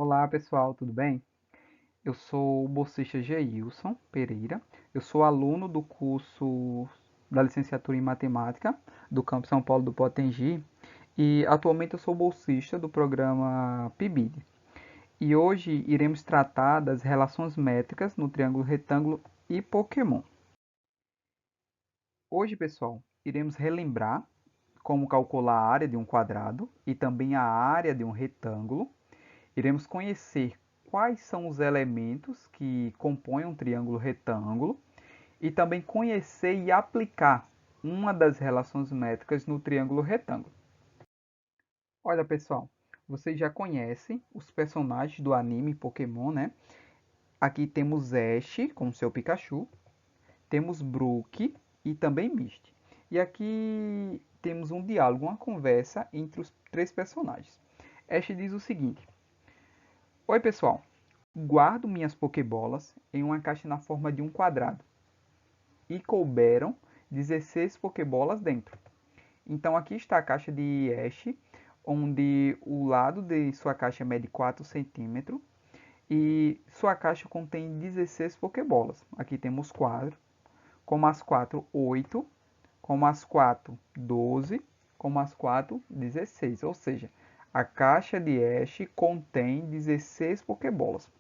Olá pessoal, tudo bem? Eu sou o bolsista Geilson Pereira, eu sou aluno do curso da licenciatura em Matemática do Campus São Paulo do Potengi e atualmente eu sou bolsista do programa PIBID. E hoje iremos tratar das relações métricas no triângulo retângulo e Pokémon. Hoje, pessoal, iremos relembrar como calcular a área de um quadrado e também a área de um retângulo. Iremos conhecer quais são os elementos que compõem um triângulo retângulo e também conhecer e aplicar uma das relações métricas no triângulo retângulo. Olha, pessoal, vocês já conhecem os personagens do anime Pokémon, né? Aqui temos Ash com seu Pikachu, temos Brook e também Misty. E aqui temos um diálogo, uma conversa entre os três personagens. Ash diz o seguinte: Oi, pessoal. Guardo minhas pokebolas em uma caixa na forma de um quadrado e couberam 16 pokebolas dentro. Então aqui está a caixa de Ash, onde o lado de sua caixa mede 4 centímetros e sua caixa contém 16 pokebolas. Aqui temos 4, com as 4, 8, com as 4, 12, com as 4, 16. Ou seja, a caixa de Ash contém 16 pokebolas.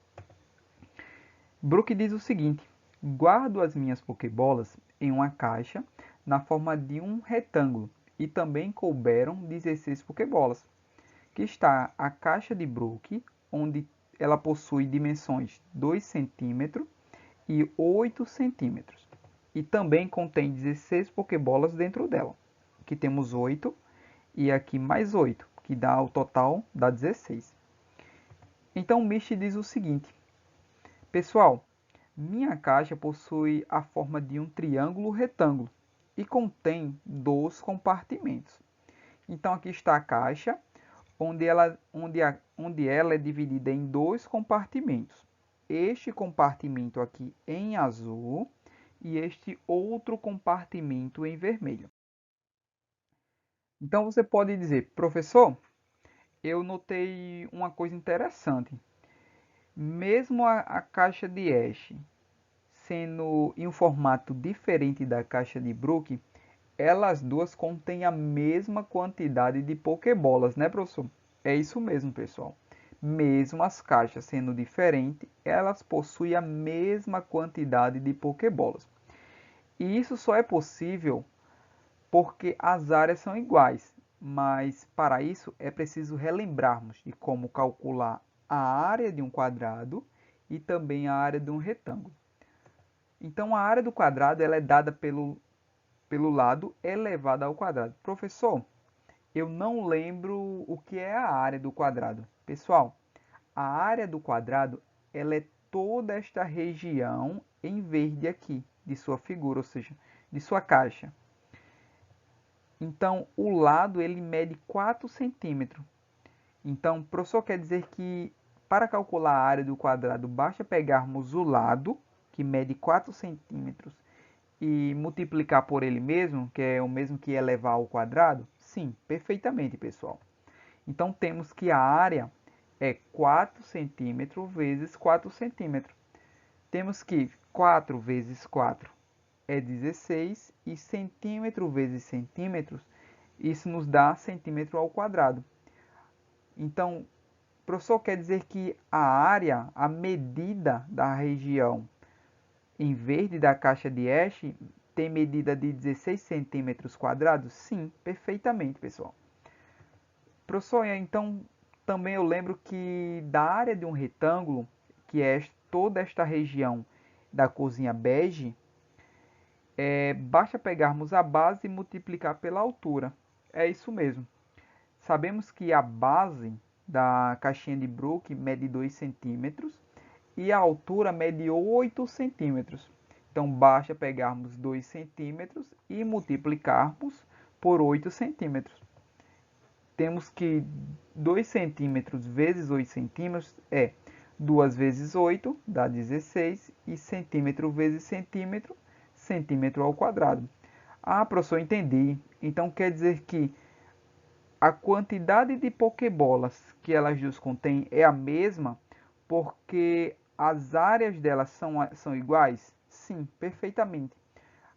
Brook diz o seguinte: guardo as minhas pokebolas em uma caixa na forma de um retângulo e também couberam 16 pokebolas. Que está a caixa de Brook, onde ela possui dimensões 2 cm e 8 cm. E também contém 16 pokebolas dentro dela. Aqui temos 8 e aqui mais 8, que dá o total dá 16. Então o Misty diz o seguinte: pessoal, minha caixa possui a forma de um triângulo retângulo e contém 2 compartimentos. Então aqui está a caixa, onde ela é dividida em 2 compartimentos. Este compartimento aqui em azul e este outro compartimento em vermelho. Então você pode dizer, professor, eu notei uma coisa interessante. Mesmo a caixa de Ash sendo em um formato diferente da caixa de Brook, elas duas contêm a mesma quantidade de pokebolas, né, professor? É isso mesmo, pessoal. Mesmo as caixas sendo diferentes, elas possuem a mesma quantidade de pokebolas. E isso só é possível porque as áreas são iguais, mas para isso é preciso relembrarmos de como calcular a área de um quadrado e também a área de um retângulo. Então a área do quadrado ela é dada pelo lado elevado ao quadrado. Professor, eu não lembro o que é a área do quadrado. Pessoal, a área do quadrado ela é toda esta região em verde aqui de sua figura, ou seja, de sua caixa. Então, o lado ele mede 4 centímetros. Então, professor, quer dizer que para calcular a área do quadrado, basta pegarmos o lado, que mede 4 centímetros, e multiplicar por ele mesmo, que é o mesmo que elevar ao quadrado? Sim, perfeitamente, pessoal. Então, temos que a área é 4 centímetros vezes 4 centímetros. Temos que 4 vezes 4 é 16 e centímetro vezes centímetros, isso nos dá centímetro ao quadrado. Então, professor, quer dizer que a área, a medida da região em verde da caixa de Ash tem medida de 16 centímetros quadrados? Sim, perfeitamente, pessoal. Professor, então também eu lembro que da área de um retângulo, que é toda esta região da corzinha bege, basta pegarmos a base e multiplicar pela altura. É isso mesmo. Sabemos que a base da caixinha de Brook mede 2 centímetros e a altura mede 8 centímetros. Então basta pegarmos 2 centímetros e multiplicarmos por 8 centímetros. Temos que 2 centímetros vezes 8 centímetros é 2 vezes 8 dá 16 e centímetro vezes centímetro, centímetro ao quadrado. Ah, professor, entendi. Então quer dizer que a quantidade de pokebolas que elas duas contêm é a mesma, porque as áreas delas são iguais? Sim, perfeitamente.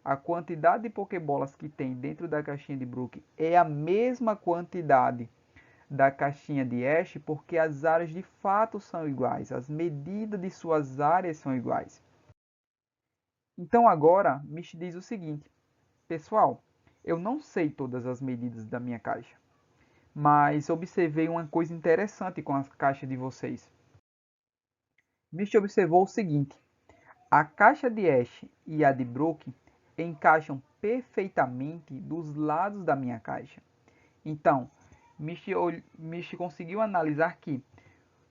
A quantidade de pokebolas que tem dentro da caixinha de Brook é a mesma quantidade da caixinha de Ash, porque as áreas de fato são iguais, as medidas de suas áreas são iguais. Então agora me diz o seguinte, pessoal, eu não sei todas as medidas da minha caixa, mas observei uma coisa interessante com a caixa de vocês. Misty observou o seguinte, a caixa de Ash e a de Brook encaixam perfeitamente dos lados da minha caixa. Então, Misty conseguiu analisar que,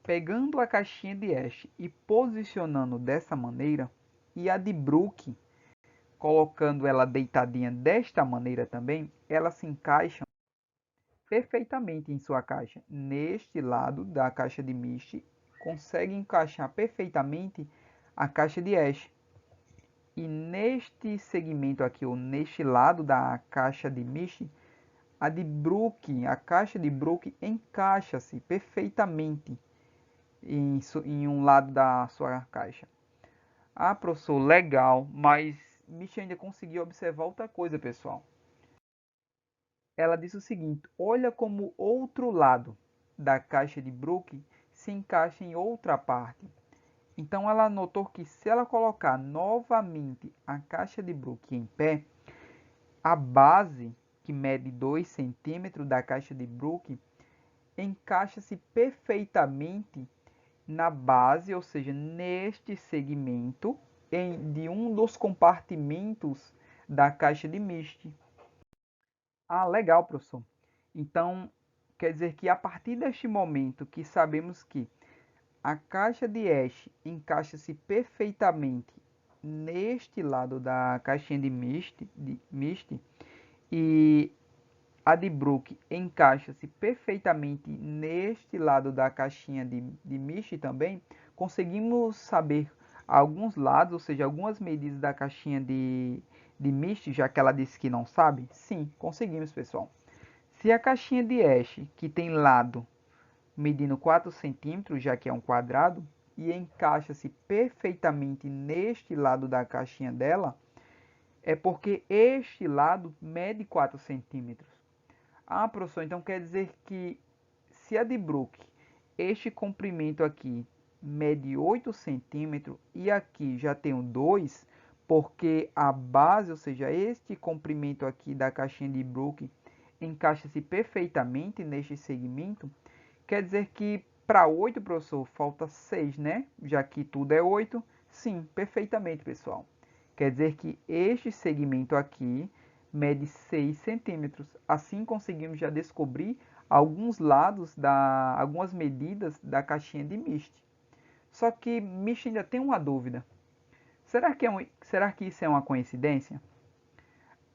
pegando a caixinha de Ash e posicionando dessa maneira, e a de Brook, colocando ela deitadinha desta maneira também, elas se encaixam perfeitamente em sua caixa. Neste lado da caixa de Misty, consegue encaixar perfeitamente a caixa de Ash. E neste segmento aqui, ou neste lado da caixa de Misty, a de Brook, a caixa de Brook encaixa-se perfeitamente em um lado da sua caixa. Ah, professor, legal, mas Misty ainda conseguiu observar outra coisa, pessoal. Ela disse o seguinte, olha como outro lado da caixa de Brook se encaixa em outra parte. Então ela notou que se ela colocar novamente a caixa de Brook em pé, a base, que mede 2 centímetros da caixa de Brook, encaixa-se perfeitamente na base, ou seja, neste segmento de um dos compartimentos da caixa de Misty. Ah, legal, professor. Então, quer dizer que a partir deste momento que sabemos que a caixa de Ash encaixa-se perfeitamente neste lado da caixinha de Misty e a de Brook encaixa-se perfeitamente neste lado da caixinha de Misty também, conseguimos saber alguns lados, ou seja, algumas medidas da caixinha de Misty, já que ela disse que não sabe? Sim, conseguimos, pessoal. Se a caixinha de Ash, que tem lado medindo 4 centímetros, já que é um quadrado, e encaixa-se perfeitamente neste lado da caixinha dela, é porque este lado mede 4 centímetros. Ah, professor, então quer dizer que se a de Brook, este comprimento aqui mede 8 centímetros e aqui já tenho 2, porque a base, ou seja, este comprimento aqui da caixinha de Brook encaixa-se perfeitamente neste segmento, quer dizer que para 8, professor, falta 6, né? Já que tudo é 8. Sim, perfeitamente, pessoal. Quer dizer que este segmento aqui mede 6 centímetros. Assim conseguimos já descobrir alguns lados, algumas medidas da caixinha de Misty. Só que Misty ainda tem uma dúvida. Será que isso é uma coincidência?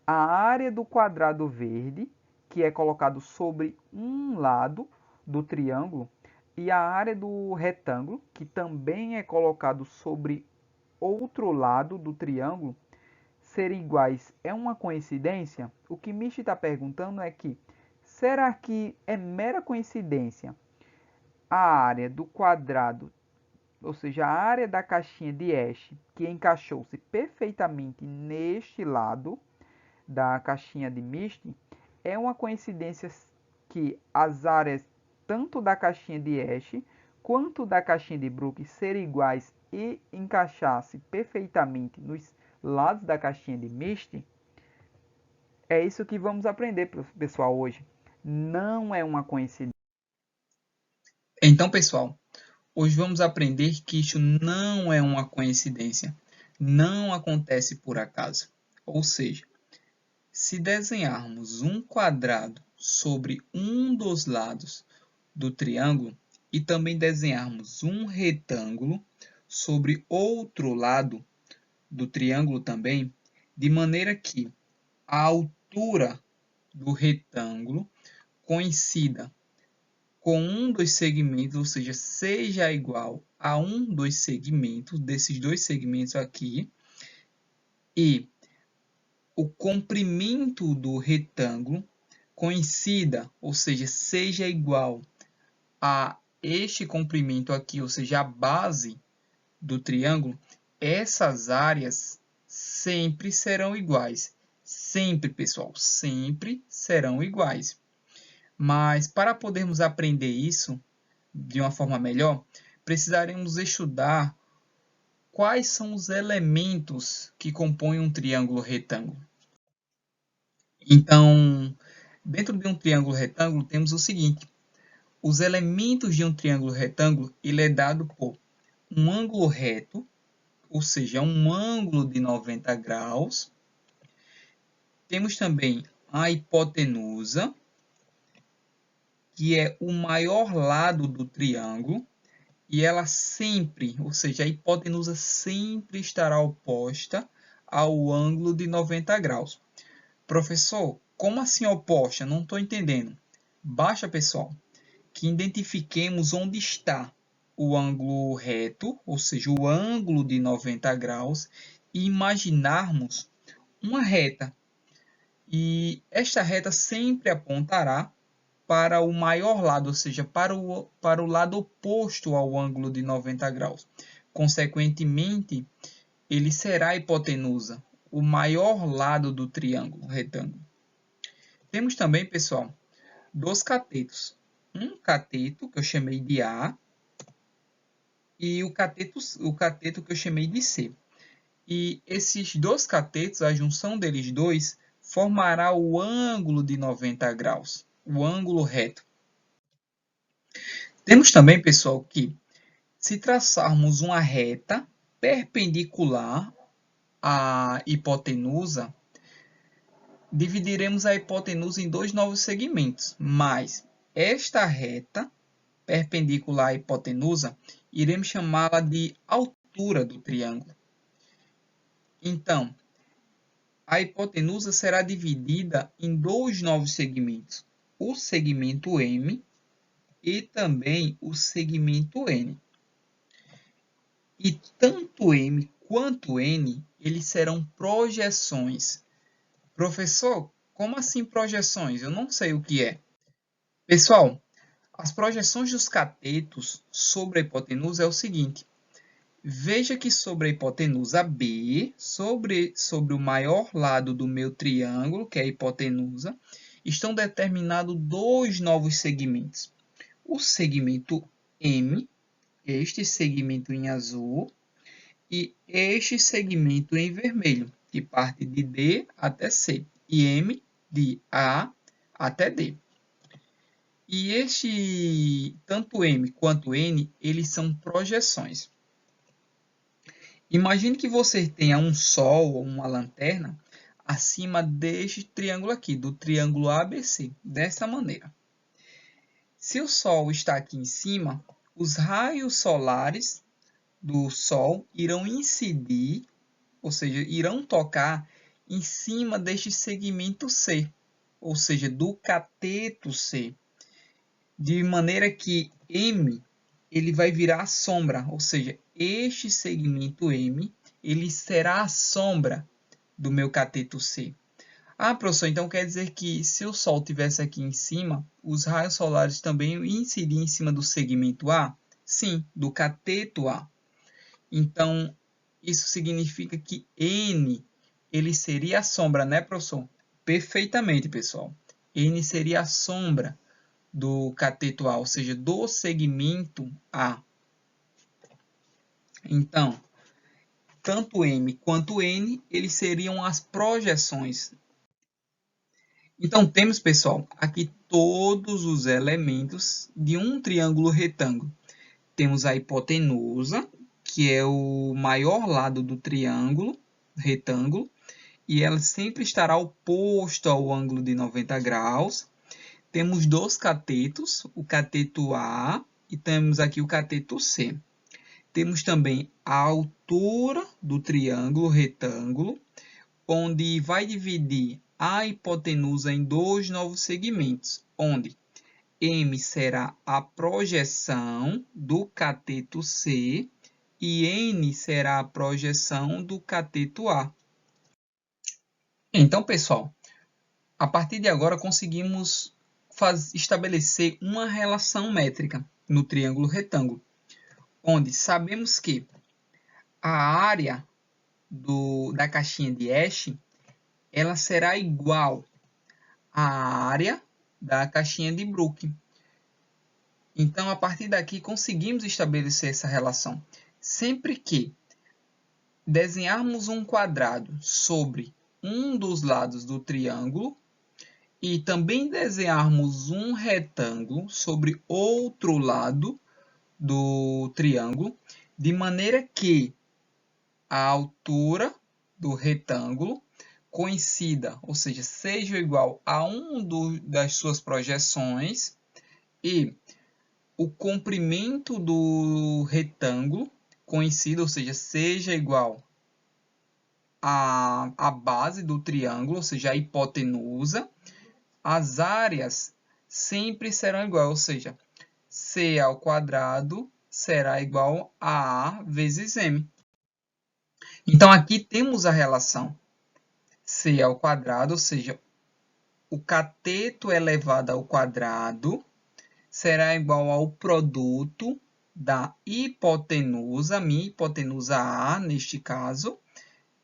A área do quadrado verde, que é colocado sobre um lado do triângulo, e a área do retângulo, que também é colocado sobre outro lado do triângulo, serem iguais é uma coincidência? O que Michi está perguntando é que, será que é mera coincidência a área do quadrado, ou seja, a área da caixinha de Ash, que encaixou-se perfeitamente neste lado da caixinha de Misty, é uma coincidência que as áreas tanto da caixinha de Ash quanto da caixinha de Brook serem iguais e encaixar-se perfeitamente nos lados da caixinha de Misty? É isso que vamos aprender, pessoal, hoje. Não é uma coincidência. Então, pessoal, hoje vamos aprender que isso não é uma coincidência, não acontece por acaso. Ou seja, se desenharmos um quadrado sobre um dos lados do triângulo e também desenharmos um retângulo sobre outro lado do triângulo também, de maneira que a altura do retângulo coincida com um dos segmentos, ou seja, seja igual a um dos segmentos, desses dois segmentos aqui, e o comprimento do retângulo coincida, ou seja igual a este comprimento aqui, ou seja, a base do triângulo, essas áreas sempre serão iguais. Sempre, pessoal, sempre serão iguais. Mas para podermos aprender isso de uma forma melhor, precisaremos estudar quais são os elementos que compõem um triângulo retângulo. Então, dentro de um triângulo retângulo, temos o seguinte: os elementos de um triângulo retângulo, ele é dado por um ângulo reto, ou seja, um ângulo de 90 graus. Temos também a hipotenusa, que é o maior lado do triângulo, e ela sempre, ou seja, a hipotenusa sempre estará oposta ao ângulo de 90 graus. Professor, como assim oposta? Não estou entendendo. Basta, pessoal, que identifiquemos onde está o ângulo reto, ou seja, o ângulo de 90 graus, e imaginarmos uma reta. E esta reta sempre apontará para o maior lado, ou seja, para o lado oposto ao ângulo de 90 graus. Consequentemente, ele será a hipotenusa, o maior lado do triângulo retângulo. Temos também, pessoal, dois catetos. Um cateto que eu chamei de A e o cateto que eu chamei de C. E esses dois catetos, a junção deles dois, formará o ângulo de 90 graus, o ângulo reto. Temos também, pessoal, que se traçarmos uma reta perpendicular à hipotenusa, dividiremos a hipotenusa em dois novos segmentos, mas esta reta perpendicular à hipotenusa, iremos chamá-la de altura do triângulo. Então, a hipotenusa será dividida em dois novos segmentos, o segmento M e também o segmento N. E tanto M quanto N, eles serão projeções. Professor, como assim projeções? Eu não sei o que é. Pessoal, as projeções dos catetos sobre a hipotenusa é o seguinte. Veja que sobre a hipotenusa B, sobre o maior lado do meu triângulo, que é a hipotenusa, estão determinados dois novos segmentos. O segmento M, este segmento em azul, e este segmento em vermelho, que parte de D até C, e M de A até D. E tanto M quanto N, eles são projeções. Imagine que você tenha um sol ou uma lanterna acima deste triângulo aqui, do triângulo ABC, dessa maneira. Se o sol está aqui em cima, os raios solares do sol irão incidir, ou seja, irão tocar em cima deste segmento C, ou seja, do cateto C, de maneira que M ele vai virar a sombra, ou seja, este segmento M ele será a sombra do meu cateto C. Ah, professor, então quer dizer que se o Sol estivesse aqui em cima, os raios solares também incidiriam em cima do segmento A? Sim, do cateto A. Então, isso significa que N ele seria a sombra, né, professor? Perfeitamente, pessoal. N seria a sombra do cateto A, ou seja, do segmento A. Então, tanto M quanto N, eles seriam as projeções. Então, temos, pessoal, aqui todos os elementos de um triângulo retângulo. Temos a hipotenusa, que é o maior lado do triângulo retângulo, e ela sempre estará oposta ao ângulo de 90 graus. Temos dois catetos, o cateto A e temos aqui o cateto C. Temos também a altura do triângulo retângulo, onde vai dividir a hipotenusa em dois novos segmentos, onde M será a projeção do cateto C e N será a projeção do cateto A. Então, pessoal, A partir de agora, conseguimos estabelecer uma relação métrica no triângulo retângulo, onde sabemos que a área da caixinha de hash ela será igual à área da caixinha de Brook. Então, a partir daqui, conseguimos estabelecer essa relação. Sempre que desenharmos um quadrado sobre um dos lados do triângulo e também desenharmos um retângulo sobre outro lado do triângulo, de maneira que a altura do retângulo coincida, ou seja, seja igual a das suas projeções e o comprimento do retângulo coincida, ou seja, seja igual à base do triângulo, ou seja, a hipotenusa, as áreas sempre serão iguais, ou seja, C ao quadrado será igual a A vezes M. Então, aqui temos a relação C ao quadrado, ou seja, o cateto elevado ao quadrado será igual ao produto da hipotenusa, minha hipotenusa A, neste caso,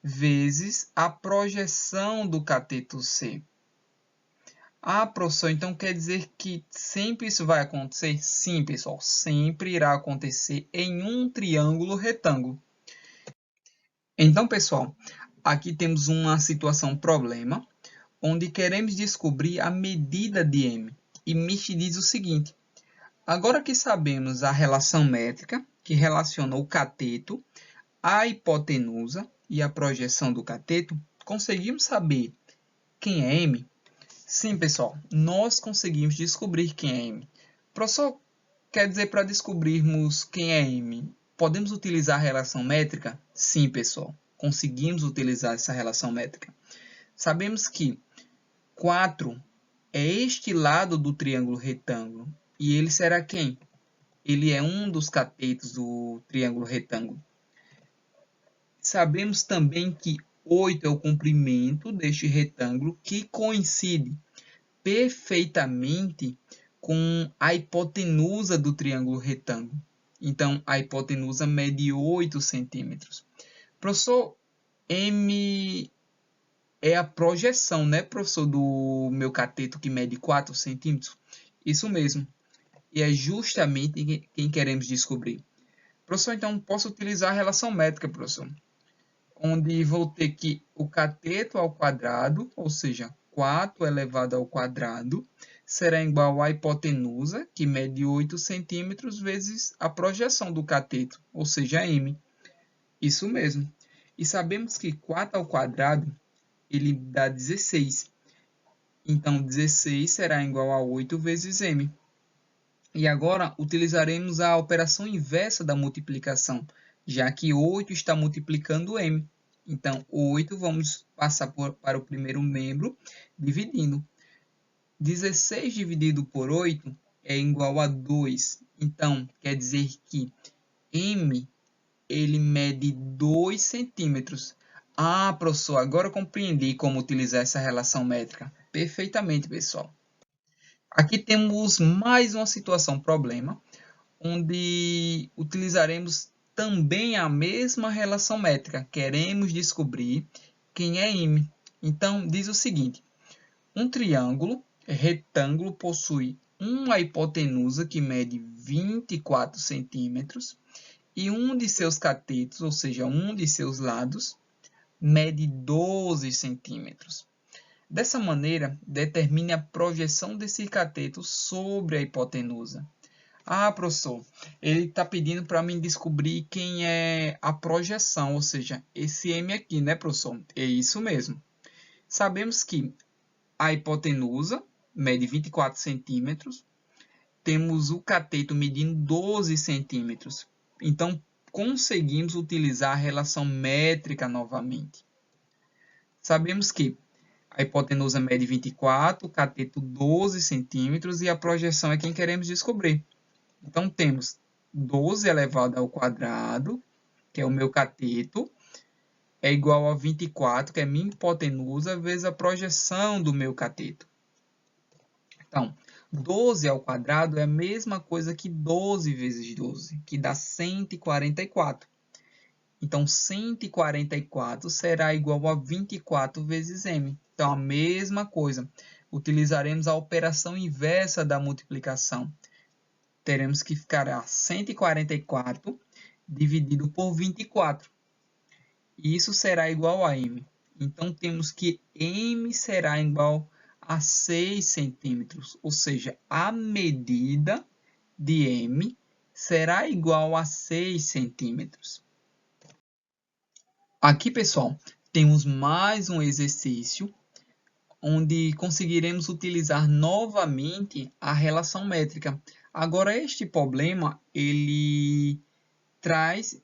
vezes a projeção do cateto C. Ah, professor, então quer dizer que sempre isso vai acontecer? Sim, pessoal, sempre irá acontecer em um triângulo retângulo. Então, pessoal, aqui temos uma situação problema, onde queremos descobrir a medida de M. E Mich diz o seguinte: agora que sabemos a relação métrica que relaciona o cateto, a hipotenusa e a projeção do cateto, conseguimos saber quem é M? Sim, pessoal, nós conseguimos descobrir quem é M. Professor, quer dizer, para descobrirmos quem é M, podemos utilizar a relação métrica? Sim, pessoal, conseguimos utilizar essa relação métrica. Sabemos que 4 é este lado do triângulo retângulo. E ele será quem? Ele é um dos catetos do triângulo retângulo. Sabemos também que 8 é o comprimento deste retângulo, que coincide perfeitamente com a hipotenusa do triângulo retângulo. Então, a hipotenusa mede 8 centímetros. Professor, M é a projeção, né, professor, do meu cateto que mede 4 centímetros? Isso mesmo. E é justamente quem queremos descobrir. Professor, então posso utilizar a relação métrica, professor, onde vou ter que o cateto ao quadrado, ou seja, 4 elevado ao quadrado, será igual à hipotenusa, que mede 8 centímetros, vezes a projeção do cateto, ou seja, M. Isso mesmo. E sabemos que 4 ao quadrado, ele dá 16. Então, 16 será igual a 8 vezes M. E agora utilizaremos a operação inversa da multiplicação, já que 8 está multiplicando M. Então, 8 vamos passar para o primeiro membro, dividindo. 16 dividido por 8 é igual a 2. Então, quer dizer que M ele mede 2 centímetros. Ah, professor, agora eu compreendi como utilizar essa relação métrica. Perfeitamente, pessoal. Aqui temos mais uma situação problema, onde utilizaremos também a mesma relação métrica. Queremos descobrir quem é M. Então, diz o seguinte: um triângulo retângulo possui uma hipotenusa que mede 24 centímetros e um de seus catetos, ou seja, um de seus lados, mede 12 centímetros. Dessa maneira, determine a projeção desse cateto sobre a hipotenusa. Ah, professor, ele está pedindo para mim descobrir quem é a projeção, ou seja, esse M aqui, né, professor? É isso mesmo. Sabemos que a hipotenusa mede 24 centímetros, temos o cateto medindo 12 centímetros. Então, conseguimos utilizar a relação métrica novamente. Sabemos que a hipotenusa mede 24, o cateto 12 centímetros e a projeção é quem queremos descobrir. Então, temos 12 elevado ao quadrado, que é o meu cateto, é igual a 24, que é minha hipotenusa, vezes a projeção do meu cateto. Então, 12 ao quadrado é a mesma coisa que 12 vezes 12, que dá 144. Então, 144 será igual a 24 vezes m. Então, a mesma coisa. Utilizaremos a operação inversa da multiplicação. Teremos que ficar a 144 dividido por 24. E isso será igual a m. Então, temos que m será igual a 6 centímetros. Ou seja, a medida de m será igual a 6 centímetros. Aqui, pessoal, temos mais um exercício onde conseguiremos utilizar novamente a relação métrica. Agora, este problema ele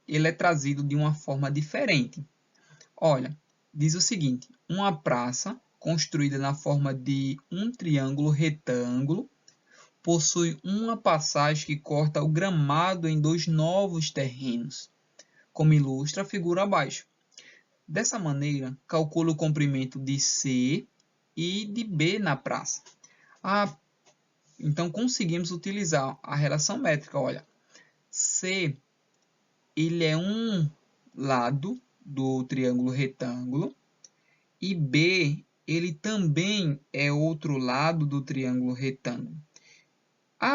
é trazido de uma forma diferente. Olha, diz o seguinte: uma praça construída na forma de um triângulo retângulo possui uma passagem que corta o gramado em 2 novos terrenos, como ilustra a figura abaixo. Dessa maneira, calcula o comprimento de C e de B na praça. Então, conseguimos utilizar a relação métrica. Olha, C ele é um lado do triângulo retângulo e B ele também é outro lado do triângulo retângulo.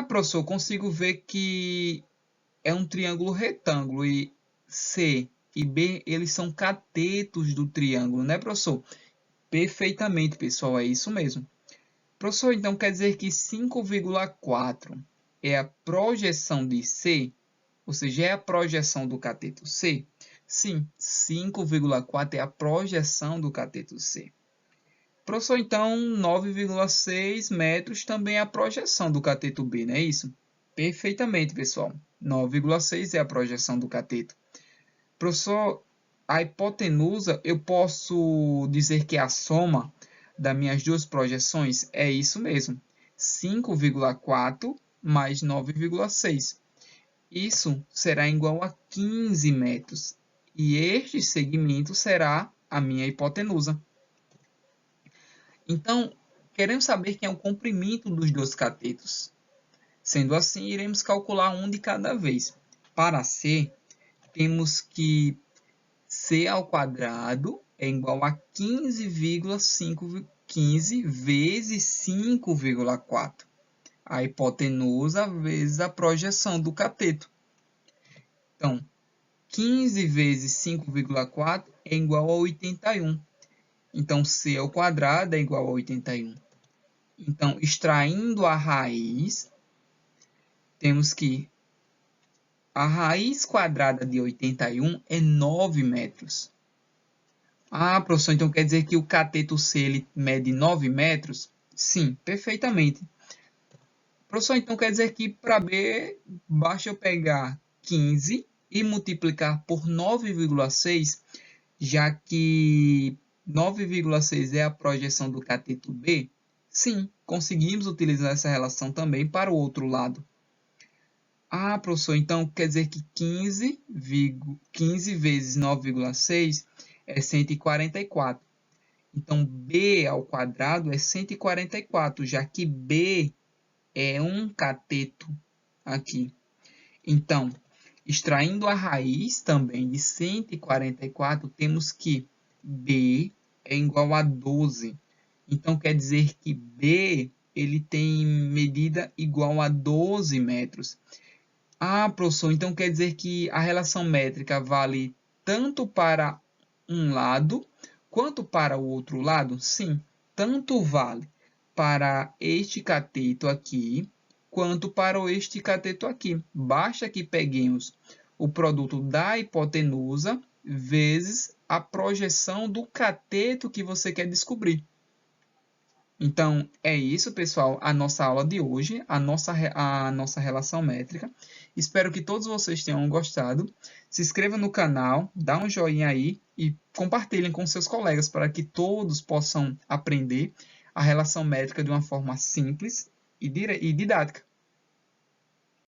Professor, eu consigo ver que é um triângulo retângulo e C e B, eles são catetos do triângulo, né, professor? Perfeitamente, pessoal, é isso mesmo. Professor, então quer dizer que 5,4 é a projeção de C, ou seja, é a projeção do cateto C? Sim, 5,4 é a projeção do cateto C. Professor, então 9,6 metros também é a projeção do cateto B, não é isso? Perfeitamente, pessoal. 9,6 é a projeção do cateto. Professor, a hipotenusa, eu posso dizer que é a soma das minhas duas projeções? É isso mesmo. 5,4 mais 9,6. Isso será igual a 15 metros. E este segmento será a minha hipotenusa. Então, queremos saber quem é o comprimento dos dois catetos. Sendo assim, iremos calcular um de cada vez. Para C, temos que C ao quadrado é igual a 15 vezes 5,4. A hipotenusa vezes a projeção do cateto. Então, 15 vezes 5,4 é igual a 81. Então, C ao quadrado é igual a 81. Então, extraindo a raiz, temos que a raiz quadrada de 81 é 9 metros. Professor, então quer dizer que o cateto C ele mede 9 metros? Sim, perfeitamente. Professor, então quer dizer que para B, basta eu pegar 15 e multiplicar por 9,6, já que 9,6 é a projeção do cateto B? Sim, conseguimos utilizar essa relação também para o outro lado. Professor, então quer dizer que 15 vezes 9,6 é 144. Então, B ao quadrado é 144, já que B é um cateto aqui. Então, extraindo a raiz também de 144, temos que B é igual a 12. Então, quer dizer que B ele tem medida igual a 12 metros. Professor, então quer dizer que a relação métrica vale tanto para um lado quanto para o outro lado? Sim, tanto vale para este cateto aqui, quanto para este cateto aqui. Basta que peguemos o produto da hipotenusa vezes a projeção do cateto que você quer descobrir. Então, é isso, pessoal, a nossa aula de hoje, a nossa relação métrica. Espero que todos vocês tenham gostado. Se inscreva no canal, dá um joinha aí e compartilhem com seus colegas para que todos possam aprender a relação métrica de uma forma simples e didática.